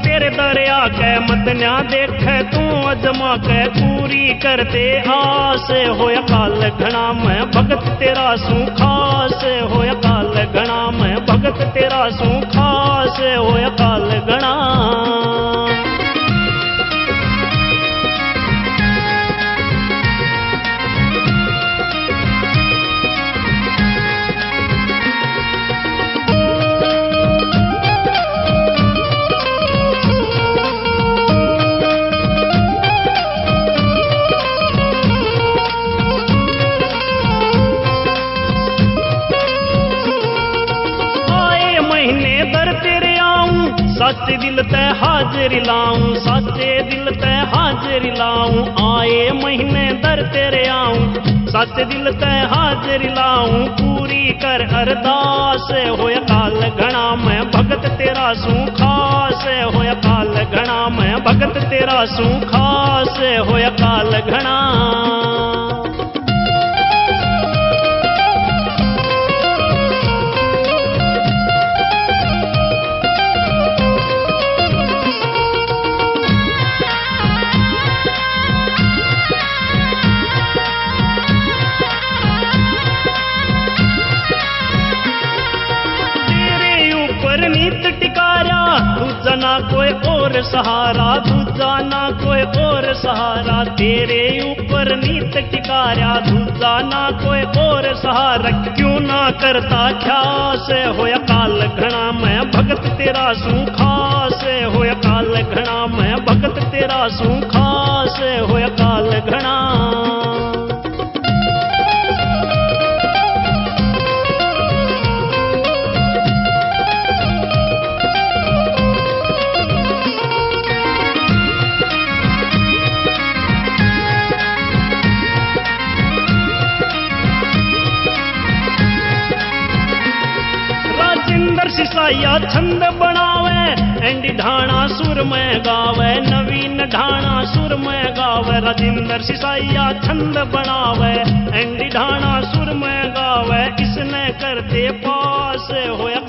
तेरे दरिया के मदन्या देखे तू अजमा के पूरी करते आस होया काल घना मैं भगत तेरा सू खास होया काल घना मैं भगत तेरा सू खास होया काल घना। साचे दिल ते हाजिरी लाऊं साचे दिल ते हाजिरी लाऊं आए महीने दर तेरे आऊं साचे दिल ते हाजिरी लाऊं पूरी कर अरदास होया काल घना मैं भगत तेरा सू खास होया काल घना मैं भगत तेरा सू खास होया काल घना। दूजा ना कोई और सहारा दूजा ना कोई और सहारा तेरे ऊपर नीत टिकारा दूजा ना कोई और सहारा क्यों ना करता ख्यास होया काल घना मैं भगत तेरा सू खास होया काल घना मैं भगत तेरा सू खास होया काल घना। सिसाया छंद बनावे एंडी ढाणा सुर में गावे नवीन ढाणा सुर में गावे राजिंदर सिसाया छंद बनावे एंडी ढाणा सुर में गावे इसने करते पास होया